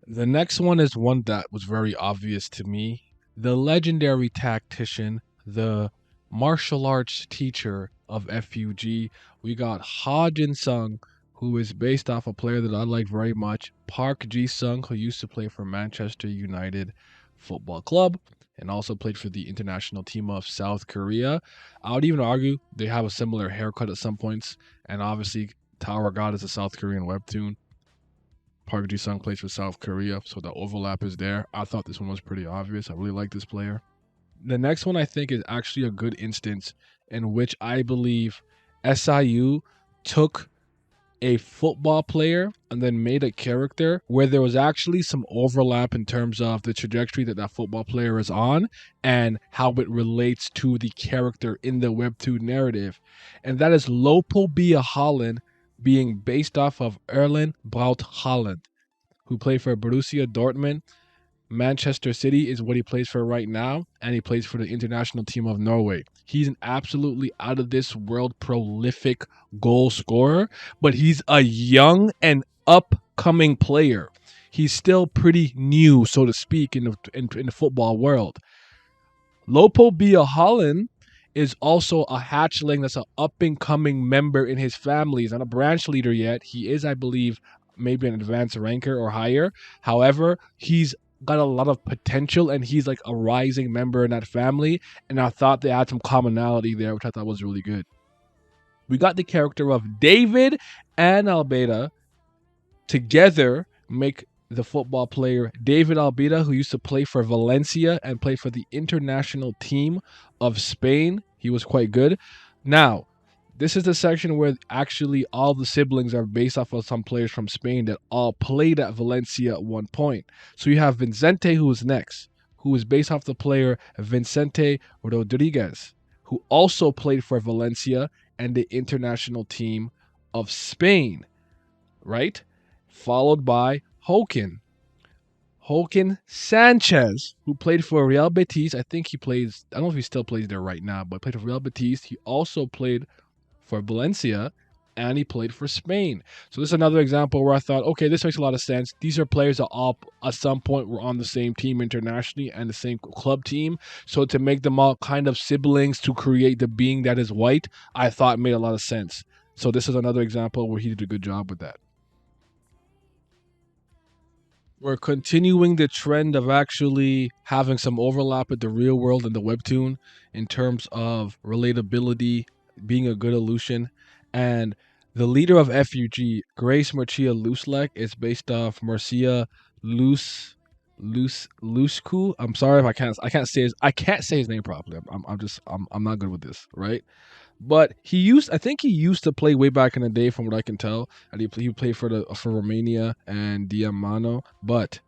The next one is one that was very obvious to me. The legendary tactician, the martial arts teacher of FUG. We got Ha Jin Sung, who is based off a player that I like very much, Park Ji Sung, who used to play for Manchester United Football Club and also played for the international team of South Korea. I would even argue they have a similar haircut at some points, and obviously Tower God is a South Korean webtoon. Park Ji Sung plays for South Korea, so the overlap is there. I thought this one was pretty obvious. I really like this player. The next one I think is actually a good instance in which I believe SIU took a football player and then made a character where there was actually some overlap in terms of the trajectory that that football player is on and how it relates to the character in the webtoon narrative. And that is Lopo Bia Holland being based off of Erlen Braut Holland, who played for Borussia Dortmund. Manchester City is what he plays for right now, and he plays for the international team of Norway. He's an absolutely out of this world prolific goal scorer, but he's a young and upcoming player. He's still pretty new, so to speak, in the football world. Lopo Bia Holland is also a hatchling that's an up and coming member in his family. He's not a branch leader yet. He is, I believe, maybe an advanced ranker or higher. However, he's got a lot of potential and he's like a rising member in that family. And I thought they had some commonality there, which I thought was really good. We got the character of David and Albeda together make the football player David Albeda, who used to play for Valencia and play for the international team of Spain. He was quite good. Now, this is the section where actually all the siblings are based off of some players from Spain that all played at Valencia at one point. So you have Vincente, who is next, who is based off the player Vincente Rodriguez, who also played for Valencia and the international team of Spain, right? Followed by Hokin Sanchez, who played for Real Betis. I think he plays, I don't know if he still plays there right now, but played for Real Betis. He also played for Valencia and he played for Spain. So this is another example where I thought, okay, this makes a lot of sense. These are players that all at some point were on the same team internationally and the same club team. So to make them all kind of siblings to create the being that is white, I thought made a lot of sense. So this is another example where he did a good job with that. We're continuing the trend of actually having some overlap with the real world and the webtoon in terms of relatability, being a good illusion. And the leader of FUG, Grace Marcia Luslek, is based off Marcia Lusku. I'm sorry if I can't say his name properly. I'm not good with this, right? But I think he used to play way back in the day, from what I can tell, and he played for Romania and Diamano. But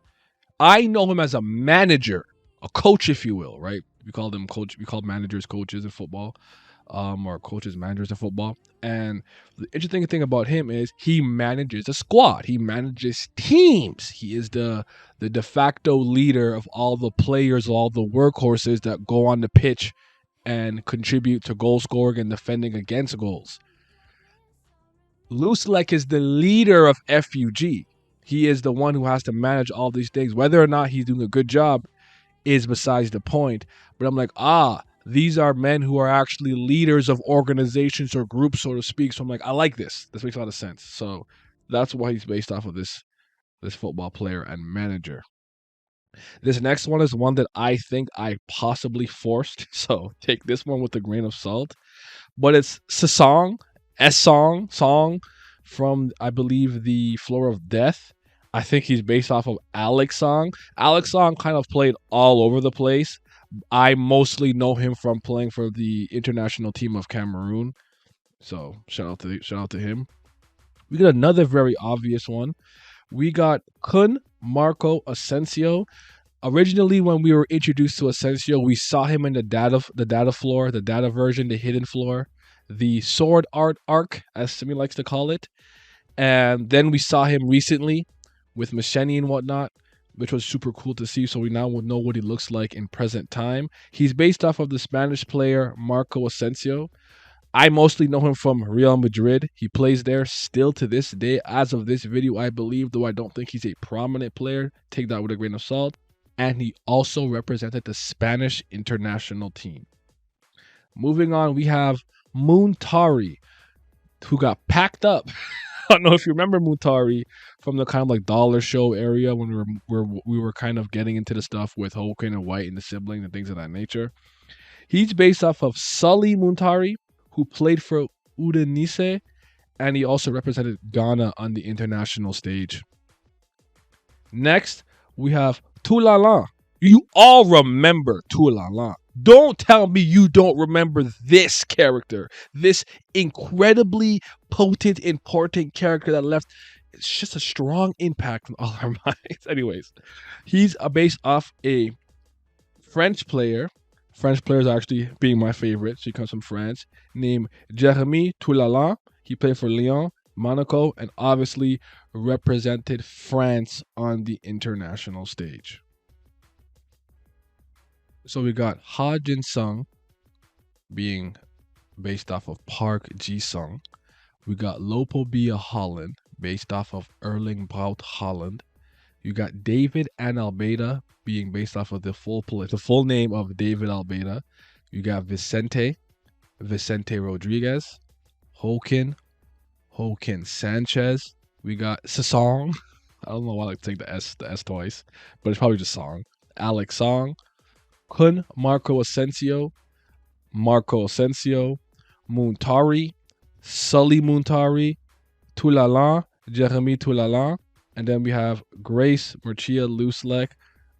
I know him as a manager, a coach, if you will, right? We call them coach. We call managers coaches in football, or coaches managers in football. And the interesting thing about him is he manages a squad. He manages teams. He is the de facto leader of all the players, all the workhorses that go on the pitch and contribute to goal scoring and defending against goals. Lucelek is the leader of FUG. He is the one who has to manage all these things. Whether or not he's doing a good job is besides the point. But I'm like, these are men who are actually leaders of organizations or groups, so to speak. So I'm like, I like this. This makes a lot of sense. So that's why he's based off of this football player and manager. This next one is one that I think I possibly forced. So take this one with a grain of salt. But it's song from, I believe, the Floor of Death. I think he's based off of Alex Song. Alex Song kind of played all over the place. I mostly know him from playing for the international team of Cameroon. So shout out to him. We got another very obvious one. We got Kun Marco Asensio. Originally, when we were introduced to Asensio, we saw him in the data floor, the data version, the hidden floor, the sword art arc, as Simi likes to call it. And then we saw him recently with Macheni and whatnot, which was super cool to see. So we now will know what he looks like in present time. He's based off of the Spanish player Marco Asensio. I mostly know him from Real Madrid. He plays there still to this day. As of this video, I believe, though I don't think he's a prominent player. Take that with a grain of salt. And he also represented the Spanish international team. Moving on, we have Muntari, who got packed up. I don't know if you remember Muntari from the kind of like dollar show area when we were kind of getting into the stuff with Hoken and White and the siblings and things of that nature. He's based off of Sully Muntari, who played for Udinese, and he also represented Ghana on the international stage. Next, we have Toulalan. You all remember Toulalan. Don't tell me you don't remember this character, this incredibly potent, important character that left it's just a strong impact on all our minds. Anyways, he's based off a French player. French players actually being my favorite. She comes from France, named Jérémy Toulalan. He played for Lyon, Monaco, and obviously represented France on the international stage. So we got Ha Jin Sung being based off of Park Ji Sung. We got Lopobia Holland based off of Erling Braut Holland. You got David and Almeida being based off of the full name of David Almeida. You got Vicente Rodriguez, Hokin Sanchez. We got Sasong. I don't know why I like to take the S twice, but it's probably just Song. Alex Song, Kun Marco Asensio, Muntari, Sully Muntari, Toulalan, Jeremy Toulalan, and then we have Grace Murcia Luslek,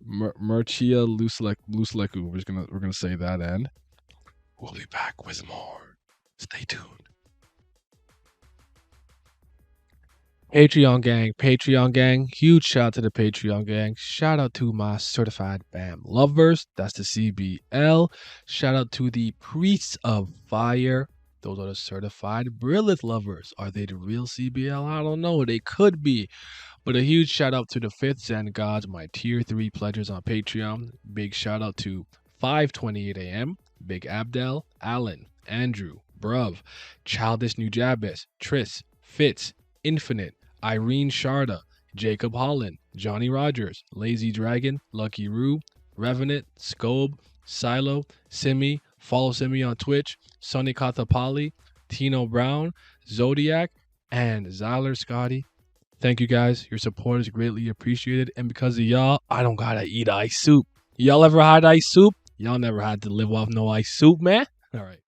Lusleku. We're gonna say that, and we'll be back with more. Stay tuned. Patreon gang, huge shout out to the Patreon gang. Shout out to my certified BAM lovers, that's the CBL. Shout out to the Priests of Fire, those are the certified Brilith lovers. Are they the real CBL? I don't know, they could be. But a huge shout out to the Fifths and Gods, my tier 3 pledgers on Patreon. Big shout out to 5:28 a.m., Big Abdel, Alan, Andrew, Bruv, Childish Nujabes, Tris, Fitz, Infinite, Irene Sharda, Jacob Holland, Johnny Rogers, Lazy Dragon, Lucky Rue, Revenant, Scobe, Silo, Simi, follow Simi on Twitch, Sonny Kathapali, Tino Brown, Zodiac, and Zyler Scotty. Thank you guys. Your support is greatly appreciated. And because of y'all, I don't gotta eat ice soup. Y'all ever had ice soup? Y'all never had to live off no ice soup, man? All right.